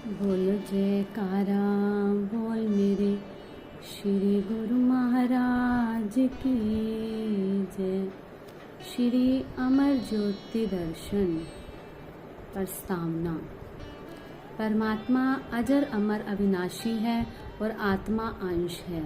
बोल जयकारा बोल मेरे श्री गुरु महाराज की जय। श्री अमर ज्योति दर्शन प्रस्तावना। परमात्मा अजर अमर अविनाशी है और आत्मा अंश है।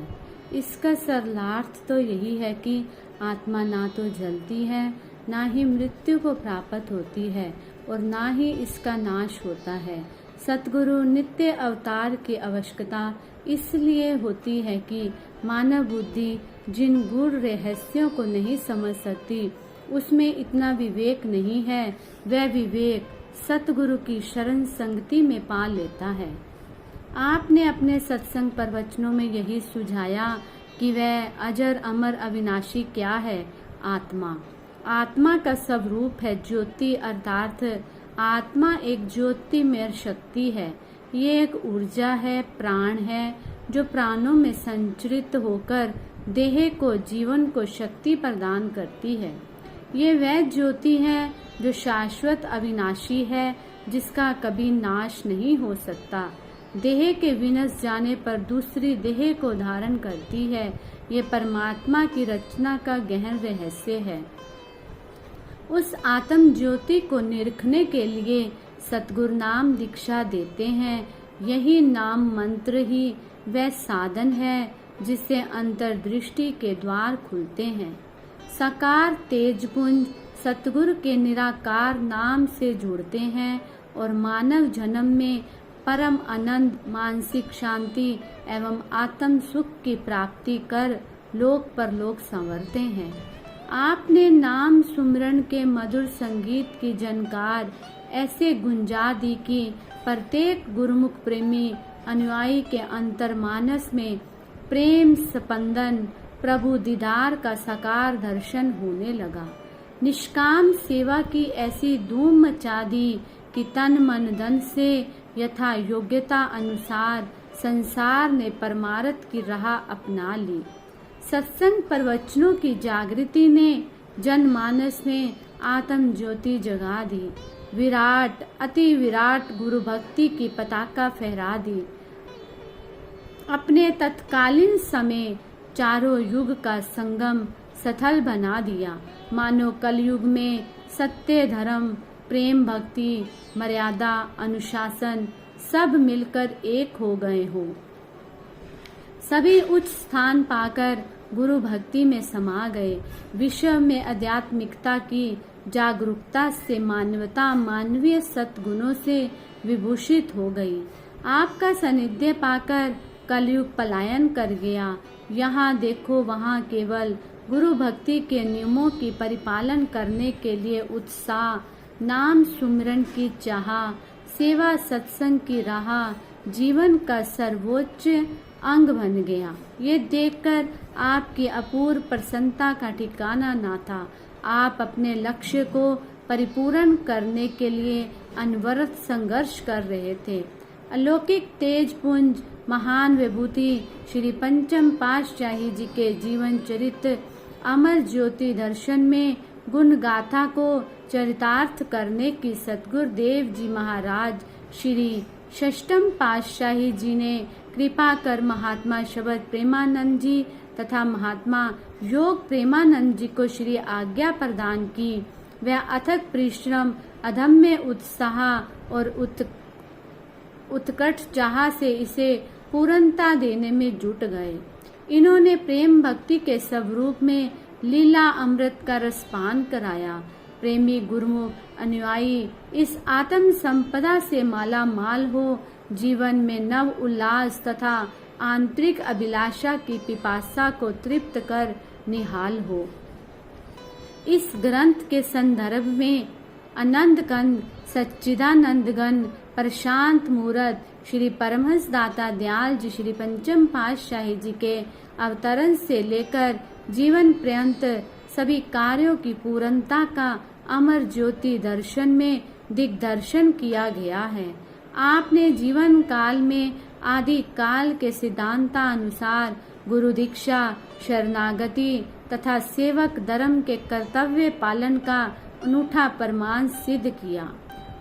इसका सरलार्थ तो यही है कि आत्मा ना तो जलती है, ना ही मृत्यु को प्राप्त होती है और ना ही इसका नाश होता है। सतगुरु नित्य अवतार की आवश्यकता इसलिए होती है कि मानव बुद्धि जिन गूढ़ रहस्यों को नहीं समझ सकती, उसमें इतना विवेक नहीं है। वह विवेक सतगुरु की शरण संगति में पा लेता है। आपने अपने सत्संग प्रवचनों में यही सुझाया कि वह अजर अमर अविनाशी क्या है? आत्मा। आत्मा का स्वरूप है ज्योति, अर्थात आत्मा एक ज्योतिमय शक्ति है। ये एक ऊर्जा है, प्राण है, जो प्राणों में संचरित होकर देह को, जीवन को शक्ति प्रदान करती है। ये वह ज्योति है जो शाश्वत अविनाशी है, जिसका कभी नाश नहीं हो सकता। देह के विनश जाने पर दूसरी देह को धारण करती है। ये परमात्मा की रचना का गहन रहस्य है। उस आत्म ज्योति को निरखने के लिए सतगुरु नाम दीक्षा देते हैं। यही नाम मंत्र ही वह साधन है जिससे अंतर्दृष्टि के द्वार खुलते हैं। साकार तेजपुंज सतगुरु के निराकार नाम से जुड़ते हैं और मानव जन्म में परम आनंद, मानसिक शांति एवं आत्म सुख की प्राप्ति कर लोक परलोक संवरते हैं। आपने नाम सुमरन के मधुर संगीत की झनकार ऐसे गुंजा दी कि प्रत्येक गुरुमुख प्रेमी अनुयायी के अंतर्मानस में प्रेम स्पंदन, प्रभु दीदार का साकार दर्शन होने लगा। निष्काम सेवा की ऐसी धूम मचा दी कि तन मन धन से यथा योग्यता अनुसार संसार ने परमार्थ की राह अपना ली। सत्संग प्रवचनों की जागृति ने जनमानस में आत्म ज्योति जगा दी। विराट, अति विराट गुरु भक्ति की पताका फहरा दी। अपने तत्कालीन समय चारों युग का संगम स्थल बना दिया। मानो कलयुग में सत्य, धर्म, प्रेम, भक्ति, मर्यादा, अनुशासन सब मिलकर एक हो गए हो। सभी उच्च स्थान पाकर गुरु भक्ति में समा गए। विश्व में आध्यात्मिकता की जागरूकता से मानवता मानवीय सद्गुणों से विभूषित हो गई। आपका सानिध्य पाकर कलयुग पलायन कर गया। यहाँ देखो वहाँ केवल गुरु भक्ति के नियमों की परिपालन करने के लिए उत्साह, नाम सुमिरन की चाह, सेवा सत्संग की राह जीवन का सर्वोच्च अंग बन गया। ये देखकर आपकी अपूर्व प्रसन्नता का ठिकाना ना था। आप अपने लक्ष्य को परिपूर्ण करने के लिए अनवरत संघर्ष कर रहे थे। अलौकिक तेजपुंज महान विभूति श्री पंचम पातशाही जी के जीवन चरित्र अमर ज्योति दर्शन में गुण गाथा को चरितार्थ करने की सतगुरुदेव जी महाराज श्री षष्ठम पातशाही जी ने कृपा कर महात्मा शबद प्रेमानंद जी तथा महात्मा योग प्रेमानंद जी को श्री आज्ञा प्रदान की। वह अथक परिश्रम, अदम्य उत्साह और उत्कट चाह से इसे पूर्णता देने में जुट गए। इन्होंने प्रेम भक्ति के स्वरूप में लीला अमृत का रसपान कराया। प्रेमी गुरुमुख अनुयायी इस आत्म संपदा से माला माल हो, जीवन में नव उल्लास तथा आंतरिक अभिलाषा की पिपासा को तृप्त कर निहाल हो। इस ग्रंथ के संदर्भ में आनंद कंद सच्चिदानंद गण प्रशांत मूर्त श्री परमहंस दाता दयाल जी श्री पंचम पातशाही जी के अवतरण से लेकर जीवन पर्यंत सभी कार्यों की पूर्णता का अमर ज्योति दर्शन में दिग्दर्शन किया गया है। आपने जीवन काल में आदि काल के सिद्धांतानुसार गुरु दीक्षा, शरणागति तथा सेवक धर्म के कर्तव्य पालन का अनूठा प्रमाण सिद्ध किया।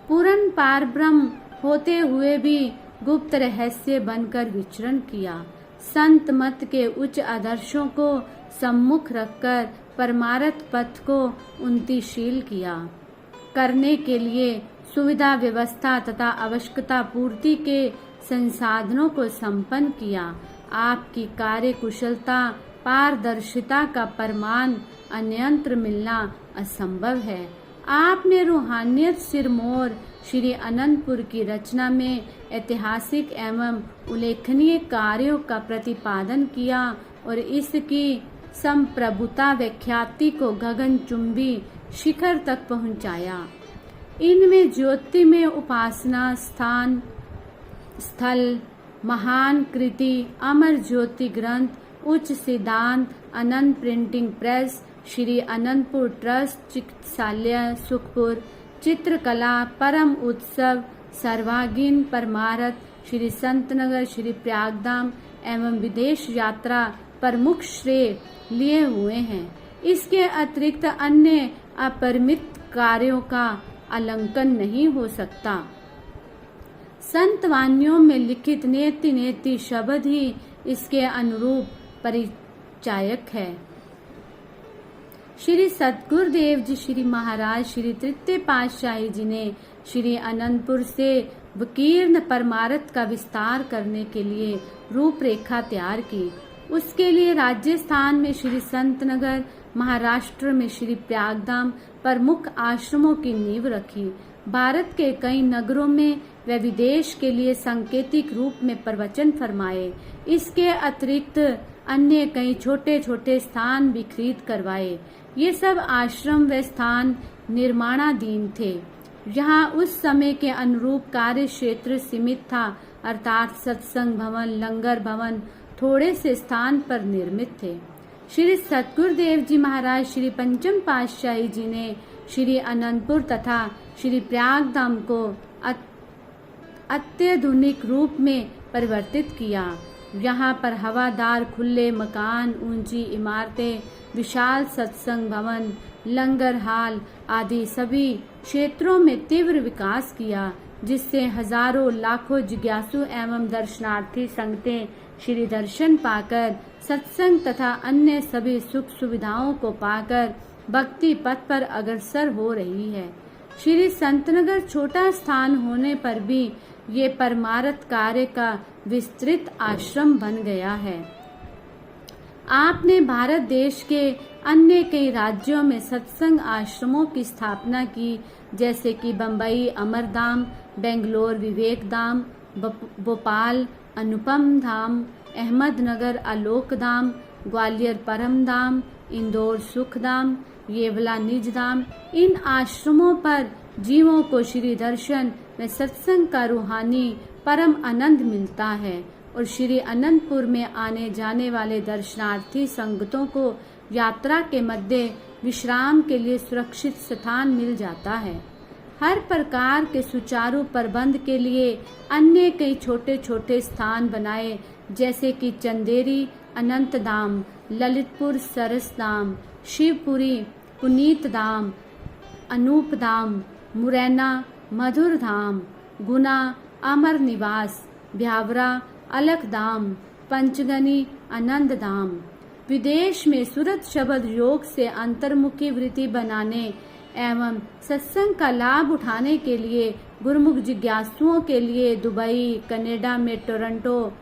पूर्ण पार ब्रह्म होते हुए भी गुप्त रहस्य बनकर विचरण किया। संत मत के उच्च आदर्शों को सम्मुख रखकर परमार्थ पथ को उन्नतिशील किया करने के लिए सुविधा व्यवस्था तथा आवश्यकता पूर्ति के संसाधनों को संपन्न किया। आपकी कार्य कुशलता पारदर्शिता का प्रमाण अन्यत्र मिलना असंभव है। आपने रूहानियत सिरमौर श्री अनंतपुर की रचना में ऐतिहासिक एवं उल्लेखनीय कार्यों का प्रतिपादन किया और इसकी संप्रभुता व्याख्याति को गगनचुंबी शिखर तक पहुंचाया। इनमें ज्योतिर्मय उपासना स्थान स्थल, महान कृति, अमर ज्योति ग्रंथ, उच्च सिद्धांत, Anant printing press, Shri Anantpur trust चिकित्सालय सुखपुर, चित्रकला, परम उत्सव, सर्वांगीण परमार्थ, श्री संतनगर, श्री प्रयागधाम एवं विदेश यात्रा प्रमुख श्रेय लिए हुए हैं। इसके अतिरिक्त अन्य अपरिमित कार्यों का आंकलन नहीं हो सकता। संत वाणियों में लिखित नेति नेति शब्द ही इसके अनुरूप परिचायक है। श्री सतगुरुदेव जी श्री महाराज श्री तृतीय पातशाही जी ने श्री अनंतपुर से विकीर्ण परमार्थ का विस्तार करने के लिए रूपरेखा तैयार की। उसके लिए राजस्थान में श्री संतनगर, महाराष्ट्र में श्री प्रयागधाम प्रमुख आश्रमों की नींव रखी। भारत के कई नगरों में व विदेश के लिए सांकेतिक रूप में प्रवचन फरमाए। इसके अतिरिक्त अन्य कई छोटे छोटे स्थान भी खरीद करवाए। ये सब आश्रम व स्थान निर्माणाधीन थे। यहाँ उस समय के अनुरूप कार्य क्षेत्र सीमित था, अर्थात सत्संग भवन, लंगर भवन थोड़े से स्थान पर निर्मित थे। श्री सतगुरुदेव जी महाराज श्री पंचम पातशाही जी ने श्री अनंतपुर तथा श्री प्रयागधाम को अत्याधुनिक रूप में परिवर्तित किया। यहाँ पर हवादार खुले मकान, ऊंची इमारतें, विशाल सत्संग भवन, लंगर हाल आदि सभी क्षेत्रों में तीव्र विकास किया, जिससे हजारों लाखों जिज्ञासु एवं दर्शनार्थी संगतें श्री दर्शन पाकर, सत्संग तथा अन्य सभी सुख सुविधाओं को पाकर भक्ति पथ पर अग्रसर हो रही है। श्री संतनगर छोटा स्थान होने पर भी ये परमार्थ कार्य का विस्तृत आश्रम बन गया है। आपने भारत देश के अन्य कई राज्यों में सत्संग आश्रमों की स्थापना की, जैसे कि बम्बई अमरधाम, बेंगलोर विवेक धाम, भोपाल अनुपम धाम, अहमदनगर आलोक धाम, ग्वालियर परम धाम, इंदौर सुख धाम, येवला निज धाम। इन आश्रमों पर जीवों को श्री दर्शन में सत्संग का रूहानी परम आनंद मिलता है और श्री अनंतपुर में आने जाने वाले दर्शनार्थी संगतों को यात्रा के मध्य विश्राम के लिए सुरक्षित स्थान मिल जाता है। हर प्रकार के सुचारू प्रबंध के लिए अन्य कई छोटे छोटे स्थान बनाए, जैसे कि चंदेरी अनंत धाम, ललितपुर सरस धाम, शिवपुरी पुनीत धाम, अनूप धाम, मुरैना मधुर धाम, गुना अमर निवास, ब्यावरा अलख धाम, पंचगनी आनंद धाम। विदेश में सूरत शब्द योग से अंतर्मुखी वृत्ति बनाने एवं सत्संग का लाभ उठाने के लिए गुरुमुख जिज्ञासुओं के लिए दुबई, कनाडा में टोरंटो,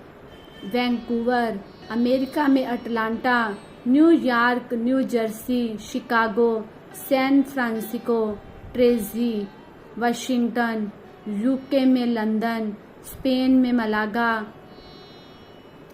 वैंकूवर, अमेरिका में Atlanta, New York, New Jersey, Chicago, San Francisco, ट्रेजी, वाशिंगटन, यूके में लंदन, स्पेन में मलागा,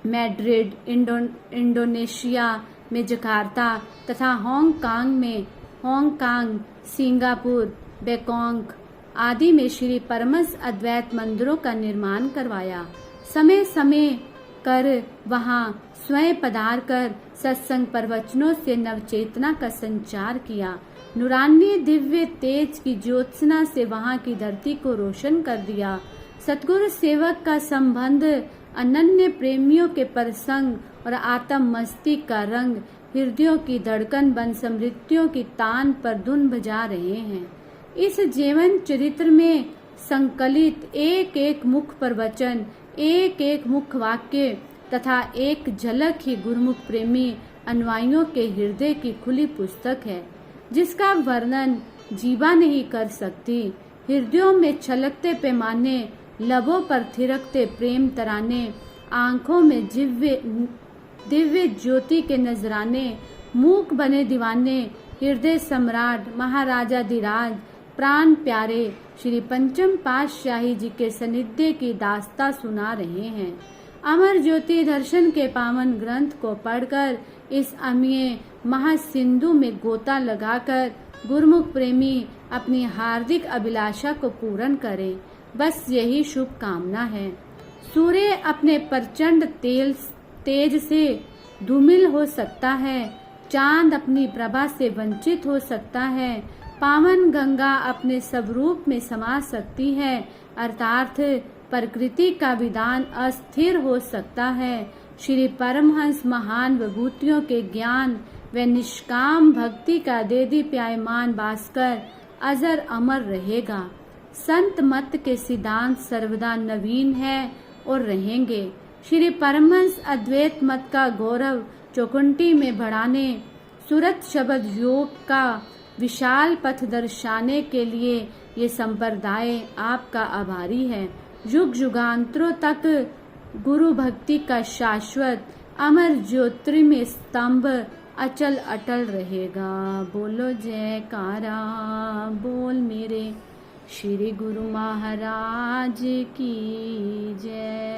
मैड्रिड, इंडोनेशिया में जकार्ता तथा हांगकांग, सिंगापुर, बैंकॉक आदि में श्री परमहंस अद्वैत मंदिरों का निर्माण करवाया। समय समय कर वहां स्वयं पधार कर सत्संग प्रवचनों से नवचेतना का संचार किया। नूरानी दिव्य तेज की ज्योत्सना से वहां की धरती को रोशन कर दिया। सतगुरु सेवक का संबंध अनन्य प्रेमियों के प्रसंग और आत्म मस्ती का रंग हृदयों की धड़कन बन स्मृतियों की तान पर धुन बजा रहे हैं। इस जीवन चरित्र में संकलित एक एक मुख प्रवचन, एक एक मुख वाक्य तथा एक झलक ही गुरुमुख प्रेमी अनुयायियों के हृदय की खुली पुस्तक है, जिसका वर्णन जीवा नहीं कर सकती। हृदयों में छलकते पैमाने, लबों पर थिरकते प्रेम तराने, आंखों में दिव्य ज्योति के नजराने, मूक बने दीवाने, हृदय सम्राट महाराजाधिराज प्राण प्यारे श्री पंचम पातशाही जी के सानिध्य की दास्तां सुना रहे हैं। अमर ज्योति दर्शन के पावन ग्रंथ को पढ़कर इस अमीय महासिंधु में गोता लगाकर गुरुमुख प्रेमी अपनी हार्दिक अभिलाषा को पूर्ण करे, बस यही शुभ कामना है। सूर्य अपने प्रचंड तेज से धूमिल हो सकता है, चांद अपनी प्रभा से वंचित हो सकता है, पावन गंगा अपने स्वरूप में समा सकती है, अर्थात प्रकृति का विधान अस्थिर हो सकता है। श्री परमहंस महान विभूतियों के ज्ञान व निष्काम भक्ति का देदीप्यायमान भास्कर अजर अमर रहेगा। संत मत के सिद्धांत सर्वदा नवीन है और रहेंगे। श्री परमहंस अद्वैत मत का गौरव चौखुंटी में बढ़ाने, सुरत शब्द योग का विशाल पथ दर्शाने के लिए ये संप्रदाय आपका आभारी है। युग युगांतरों तक गुरु भक्ति का शाश्वत अमर ज्योतिर्मय स्तंभ अचल अटल रहेगा। बोलो जयकारा बोल मेरे श्री गुरु महाराज की जय।